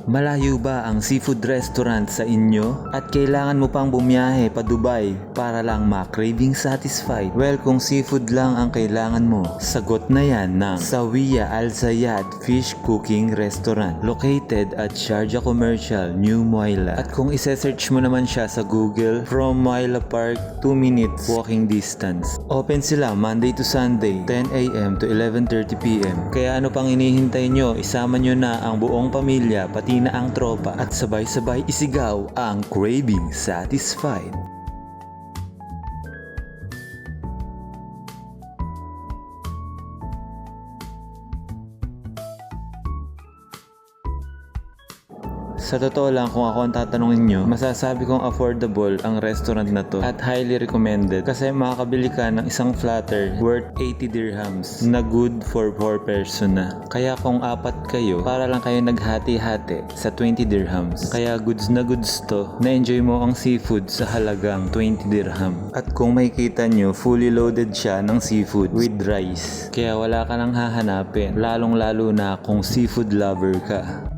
Malayo ba ang seafood restaurant sa inyo? At kailangan mo pang bumiyahe pa Dubai para lang ma-craving satisfied? Well, kung seafood lang ang kailangan mo, sagot na yan ng Zawiya Al Zayed Fish Cooking Restaurant located at Sharjah Commercial, New Moila. At kung isa-search mo naman siya sa Google, from Moila Park, 2 minutes walking distance. Open sila Monday to Sunday, 10 AM to 11:30 PM. Kaya ano pang hinihintay nyo? Isama nyo na ang buong pamilya, pati na ang tropa at sabay-sabay isigaw ang craving satisfied. Sa totoo lang, kung ako ang tatanungin nyo, masasabi kong affordable ang restaurant na to at highly recommended kasi makakabili ka ng isang platter worth 80 dirhams na good for 4 person na. Kaya kung 4 kayo, para lang kayo naghati-hati sa 20 dirhams. Kaya goods na goods to, na-enjoy mo ang seafood sa halagang 20 dirham. At kung makikita nyo, fully loaded siya ng seafood with rice. Kaya wala ka nang hahanapin, lalong-lalo na kung seafood lover ka.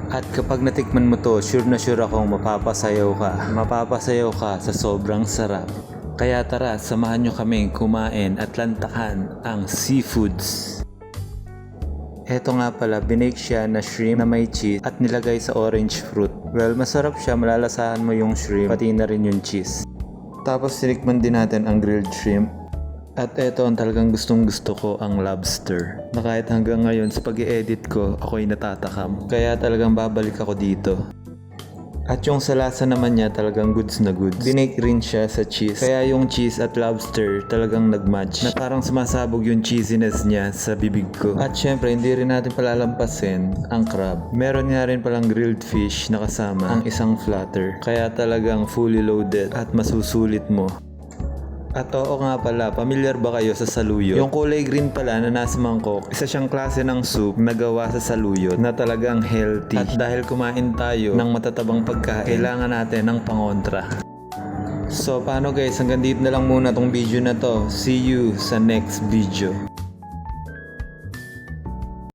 At kapag natikman mo to, sure na sure akong mapapasayaw ka. Mapapasayaw ka sa sobrang sarap. Kaya tara, samahan nyo kaming kumain at lantakan ang seafoods. Eto nga pala, binake siya na shrimp na may cheese at nilagay sa orange fruit. Well, masarap siya, malalasahan mo yung shrimp, pati na rin yung cheese. Tapos sinikman din natin ang grilled shrimp. At eto ang talagang gustong gusto ko, ang lobster. Na kahit hanggang ngayon sa pag-i-edit ko, ako'y natatakam. Kaya talagang babalik ako dito. At yung sa lasa naman niya talagang goods na goods. Binake rin siya sa cheese. Kaya yung cheese at lobster talagang nagmatch. Na parang sumasabog yung cheesiness niya sa bibig ko. At syempre hindi rin natin palalampasin ang crab. Meron nga rin palang grilled fish na kasama ang isang platter. Kaya talagang fully loaded at masusulit mo. At oo nga pala, pamilyar ba kayo sa saluyot? Yung kulay green pala na nasa mangkok, isa siyang klase ng soup na gawa sa saluyot na talagang healthy. At dahil kumain tayo ng matatabang pagkain, kailangan natin ng pangontra. So paano guys, hanggang dito na lang muna tong video na to. See you sa next video.